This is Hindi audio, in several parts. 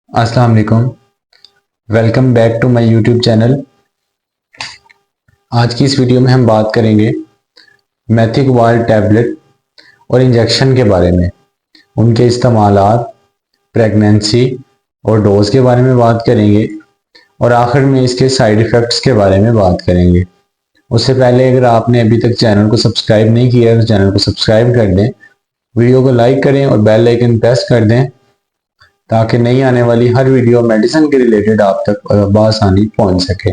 अस्सलाम वालेकुम। Welcome back to my YouTube channel. आज की इस वीडियो में हम बात करेंगे मैथिकवाल टैबलेट और इंजेक्शन के बारे में, उनके इस्तेमालात, प्रेगनेंसी और डोज के बारे में बात करेंगे और आखिर में इसके साइड इफ़ेक्ट्स के बारे में बात करेंगे। उससे पहले अगर आपने अभी तक चैनल को सब्सक्राइब नहीं किया है तो चैनल को सब्सक्राइब कर दें, वीडियो को लाइक करें और बेल आइकन प्रेस कर दें ताकि नई आने वाली हर वीडियो मेडिसिन के रिलेटेड आप तक बआसानी पहुंच सके।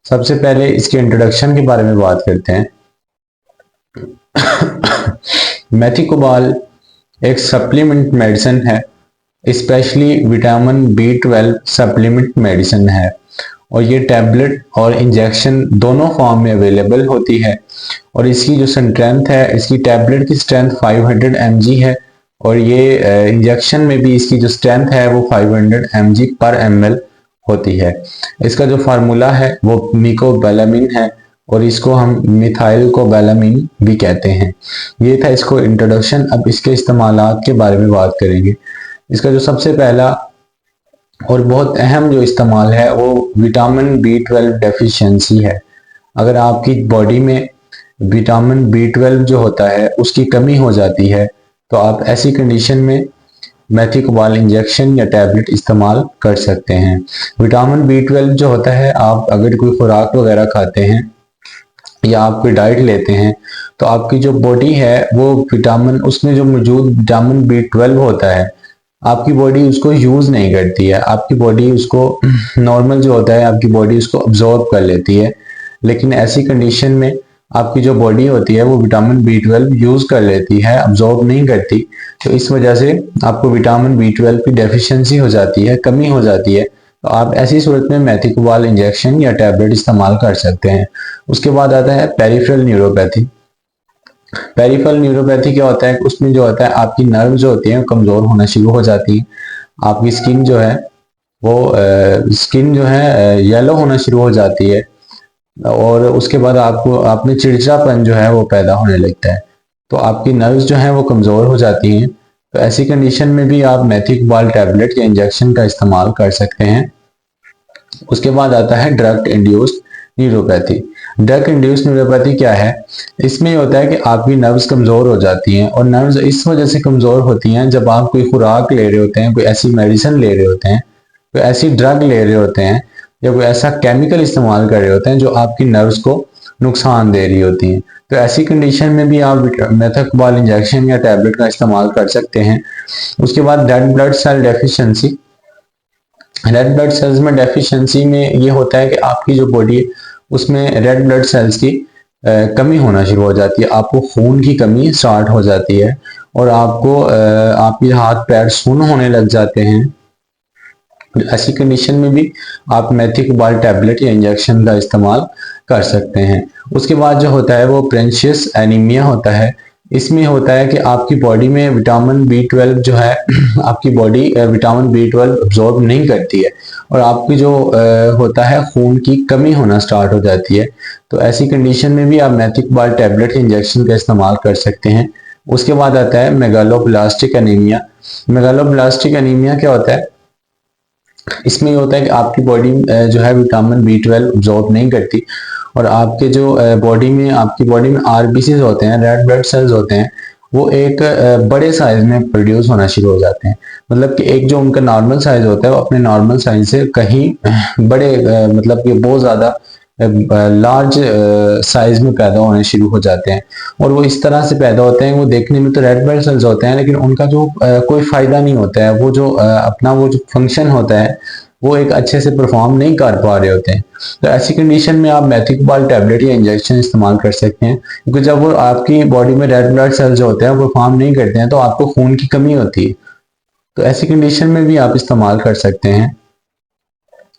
सबसे पहले इसके इंट्रोडक्शन के बारे में बात करते हैं। मेथिकोबाल एक सप्लीमेंट मेडिसिन है, specially vitamin B 12 supplement medicine है और ये टैबलेट और इंजेक्शन दोनों फॉर्म में अवेलेबल होती है। और इसकी जो स्ट्रेंथ है, इसकी टैबलेट की स्ट्रेंथ 500 mg है और ये इंजेक्शन में भी इसकी जो स्ट्रेंथ है वो 500 mg पर ml होती है। इसका जो फार्मूला है वो मिकोबैलामिन है और इसको हम मिथाइल कोबैलामिन भी कहते हैं। ये था इसको इंट्रोडक्शन। अब इसके इस्तेमालात के बारे में बात करेंगे। इसका जो सबसे पहला और बहुत अहम जो इस्तेमाल है वो विटामिन बी 12 डेफिशिएंसी है। अगर आपकी बॉडी में विटामिन बी 12 जो होता है उसकी कमी हो जाती है तो आप ऐसी कंडीशन में मेथिकोबाल इंजेक्शन या टैबलेट इस्तेमाल कर सकते हैं। विटामिन बी 12 जो होता है, आप अगर कोई खुराक वगैरह खाते हैं या आप कोई डाइट लेते हैं तो आपकी जो बॉडी है वो विटामिन, उसमें जो मौजूद विटामिन बी 12 होता है आपकी बॉडी उसको यूज नहीं करती है। आपकी बॉडी उसको नॉर्मल जो होता है आपकी बॉडी उसको अब्जॉर्ब कर लेती है, लेकिन ऐसी कंडीशन में आपकी जो बॉडी होती है वो विटामिन बी 12 यूज कर लेती है, अब्जॉर्ब नहीं करती। तो इस वजह से आपको विटामिन बी 12 की डेफिशिएंसी हो जाती है, कमी हो जाती है। तो आप ऐसी सूरत में मेथिकोबाल इंजेक्शन या टैबलेट इस्तेमाल कर सकते हैं। उसके बाद आता है पेरिफेरल न्यूरोपैथी। पेरिफेरल न्यूरोपैथी क्या होता है? उसमें जो होता है आपकी नर्व जो होती है कमजोर होना शुरू हो जाती है। आपकी स्किन जो है वो येलो होना शुरू हो जाती है और उसके बाद आपको आप में चिड़चिड़ापन जो है वो पैदा होने लगता है। तो आपकी नर्व्स जो हैं वो कमजोर हो जाती हैं। तो ऐसी कंडीशन में भी आप मेथिकोबाल टैबलेट या इंजेक्शन का इस्तेमाल कर सकते हैं। उसके बाद आता है drug induced neuropathy. Drug induced neuropathy क्या है? इसमें होता है कि आपकी नर्व्स कमजोर हो जाती हैं और नर्व्स इस वजह से कमजोर होती हैं जब आप कोई खुराक ले रहे होते हैं, कोई ऐसी मेडिसिन ले रहे होते हैं, कोई ऐसी ड्रग ले रहे होते हैं या कोई ऐसा केमिकल इस्तेमाल कर रहे होते हैं जो आपकी नर्व्स को नुकसान दे रही होती हैं। तो ऐसी कंडीशन में भी आप मेथिकोबाल इंजेक्शन या टैबलेट का इस्तेमाल कर सकते हैं। उसके बाद red blood cell deficiency. Red blood cells में डेफिशिएंसी में ये होता है कि आपकी जो बॉडी है उसमें रेड ब्लड सेल्स की कमी होना शुरू हो जाती है। आपको खून की कमी स्टार्ट हो जाती है और आपके हाथ पैर सुन्न होने लग जाते हैं। ऐसी कंडीशन में भी आप मेथिकोबाल टैबलेट या इंजेक्शन का इस्तेमाल कर सकते हैं। उसके बाद जो होता है वो प्रेनिशियस एनीमिया होता है। इसमें होता है कि आपकी बॉडी में विटामिन बी 12 जो है आपकी बॉडी विटामिन बी 12 अब्जॉर्ब नहीं करती है और आपकी जो होता है खून की कमी होना स्टार्ट हो जाती है। तो ऐसी कंडीशन में भी आप मेथिकोबाल टैबलेट इंजेक्शन का इस्तेमाल कर सकते हैं। उसके बाद आता है मेगालोब्लास्टिक एनीमिया। मेगालोब्लास्टिक एनीमिया क्या होता है? इसमें ये होता है कि आपकी बॉडी जो है विटामिन बी 12 अब्जॉर्ब नहीं करती और आपके जो आपकी बॉडी में आरबीसीज होते हैं, रेड ब्लड सेल्स होते हैं, वो एक बड़े साइज में प्रोड्यूस होना शुरू हो जाते हैं। मतलब कि एक जो उनका नॉर्मल साइज होता है वो अपने नॉर्मल साइज से कहीं बड़े मतलब कि बहुत ज्यादा लार्ज साइज में पैदा होने शुरू हो जाते हैं। और वो इस तरह से पैदा होते हैं, वो देखने में तो रेड ब्लड सेल्स होते हैं लेकिन उनका जो कोई फायदा नहीं होता है। वो जो अपना वो जो फंक्शन होता है वो एक अच्छे से परफॉर्म नहीं कर पा रहे होते हैं। तो ऐसी कंडीशन में आप मेथिकोबाल टैबलेट या इंजेक्शन इस्तेमाल कर सकते हैं, क्योंकि जब वो आपकी बॉडी में रेड ब्लड सेल्स जो होते हैं वो परफॉर्म नहीं करते हैं तो आपको खून की कमी होती है। तो ऐसी कंडीशन में भी आप इस्तेमाल कर सकते हैं।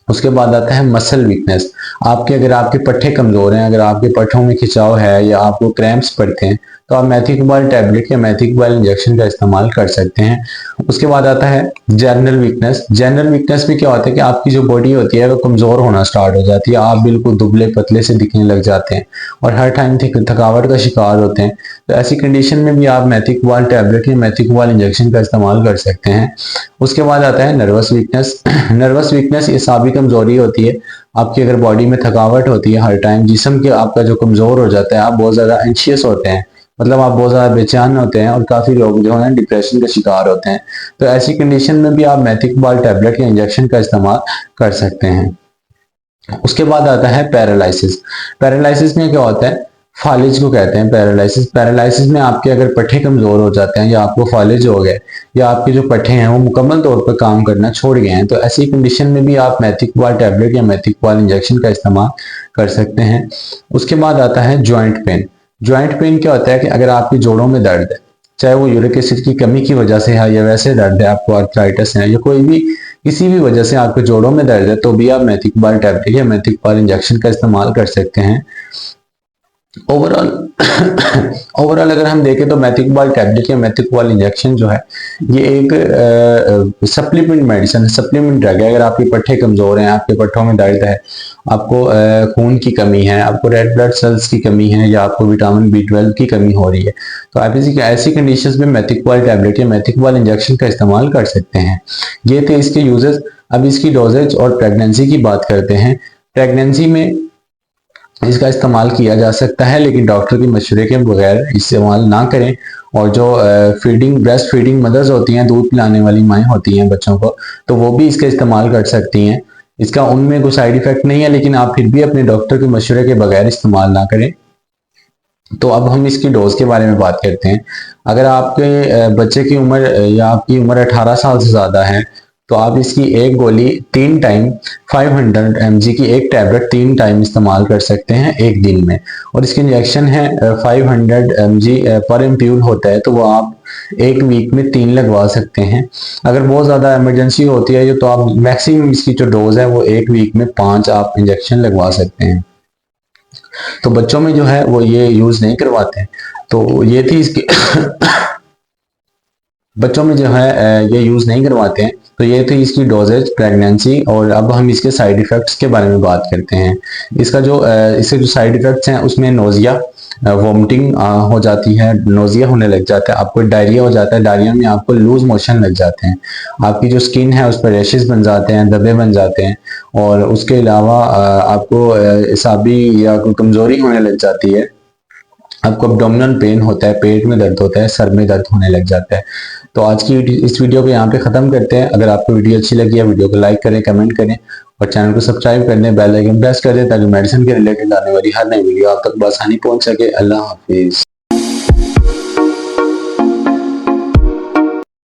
उसके बाद आता है मसल वीकनेस। अगर आपके पट्टे कमजोर हैं, अगर आपके पट्टों में खिंचाव है या आपको क्रैम्प्स पड़ते हैं तो आप मैथिकबाल टैबलेट या मैथिकबाल इंजेक्शन का इस्तेमाल कर सकते हैं। उसके बाद आता है जनरल वीकनेस। जनरल वीकनेस में क्या होता है कि आपकी जो बॉडी होती है वो कमजोर होना स्टार्ट हो जाती है, आप बिल्कुल दुबले पतले से दिखने लग जाते हैं और हर टाइम थकावट का शिकार होते हैं। तो ऐसी कंडीशन में भी आप मैथिकबाल टैबलेट या मैथिकबाल इंजेक्शन का इस्तेमाल कर सकते हैं। उसके बाद आता है नर्वस वीकनेस। नर्वस वीकनेस एसाबी कमजोरी होती है, आपकी अगर बॉडी में थकावट होती है हर टाइम, जिस्म के आपका जो कमजोर हो जाता है, आप बहुत ज्यादा एंशियस होते हैं, मतलब आप बहुत ज्यादा बेचैन होते हैं और काफी लोग जो है डिप्रेशन का शिकार होते हैं। तो ऐसी कंडीशन में भी आप मैथिकबाल टैबलेट या इंजेक्शन का इस्तेमाल कर सकते हैं। उसके बाद आता है पैरालिसिस। पैरालिसिस में क्या होता है, फालिज को कहते हैं पैरालिसिस। पैरालिसिस में आपके अगर पट्टे कमजोर हो जाते हैं या आपको फालिज हो गए या आपके जो पट्टे हैं वो मुकम्मल तौर पर काम करना छोड़ गए हैं, तो ऐसी कंडीशन में भी आप मैथिकबाल टैबलेट या मैथिकबाल इंजेक्शन का इस्तेमाल कर सकते हैं। उसके बाद आता है जॉइंट पेन। जॉइंट पेन क्या होता है कि अगर आपके जोड़ों में दर्द है, चाहे वो यूरिक एसिड की कमी की वजह से है या वैसे दर्द है, आपको आर्थराइटिस है या कोई भी किसी भी वजह से आपके जोड़ों में दर्द है, तो भी आप मैथिकबाल टैबलेट या मैथिकबाल इंजेक्शन का इस्तेमाल कर सकते हैं। ओवरऑल ओवरऑल अगर हम देखें तो मैथिकबाल टैबलेट या मैथिकबाल इंजेक्शन जो है ये एक सप्लीमेंट मेडिसिन, सप्लीमेंट ड्रग है। अगर आपके पट्टे कमजोर हैं, आपके पट्टों में दर्द है, आपको खून की कमी है, आपको रेड ब्लड सेल्स की कमी है या आपको विटामिन B12 की कमी हो रही है, तो आप ऐसी कंडीशंस में मैथिकबाल टैबलेट या मैथिकबाल इंजेक्शन का इस्तेमाल कर सकते हैं। ये थे इसके यूजेस। अब इसकी डोजेज और प्रेगनेंसी की बात करते हैं। प्रेगनेंसी में इसका इस्तेमाल किया जा सकता है, लेकिन डॉक्टर के मशवरे के बगैर इस्तेमाल ना करें। और जो फीडिंग ब्रेस्ट फीडिंग मदर्स होती हैं, दूध पिलाने वाली माएँ होती हैं बच्चों को, तो वो भी इसका इस्तेमाल कर सकती हैं। इसका उनमें कोई साइड इफेक्ट नहीं है, लेकिन आप फिर भी अपने डॉक्टर के मशवरे के बगैर इस्तेमाल ना करें। तो अब हम इसकी डोज के बारे में बात करते हैं। अगर आपके बच्चे की उम्र या आपकी उम्र 18 साल से ज़्यादा है, तो आप इसकी एक गोली 3 टाइम 500 mg की एक टैबलेट 3 टाइम इस्तेमाल कर सकते हैं एक दिन में। और इसकी इंजेक्शन है 500 mg पर एम्प्यूल होता है, तो वो आप एक वीक में 3 लगवा सकते हैं। अगर बहुत ज़्यादा इमरजेंसी होती है तो आप मैक्सिमम इसकी जो डोज है वो एक वीक में 5 आप इंजेक्शन लगवा सकते हैं। तो बच्चों में जो है वो ये यूज नहीं करवाते। तो ये थी इसकी बच्चों में जो है ये यूज नहीं करवाते हैं। तो ये थी इसकी डोजेज, प्रेगनेंसी। और अब हम इसके साइड इफेक्ट्स के बारे में बात करते हैं। इसके जो साइड इफेक्ट्स हैं उसमें नोजिया, वोमिटिंग हो जाती है, नोजिया होने लग जाता है, आपको डायरिया हो जाता है, डायरिया में आपको लूज मोशन लग जाते हैं, आपकी जो स्किन है उस पर रैशेस बन जाते हैं, धब्बे बन जाते हैं, और उसके अलावा आपको एसाबी या कोई कमजोरी होने लग जाती है, आपको एब्डोमिनल पेन होता है, पेट में दर्द होता है, सर में दर्द होने लग जाता है। तो आज की इस वीडियो को यहाँ पे खत्म करते हैं। अगर आपको वीडियो अच्छी लगी है, वीडियो को लाइक करें, कमेंट करें और चैनल को सब्सक्राइब कर दें, बेल आइकन प्रेस कर दें ताकि मेडिसिन के रिलेटेड आने वाली हर नई वीडियो आप तक बआसानी पहुंच सके। अल्लाह हाफिज।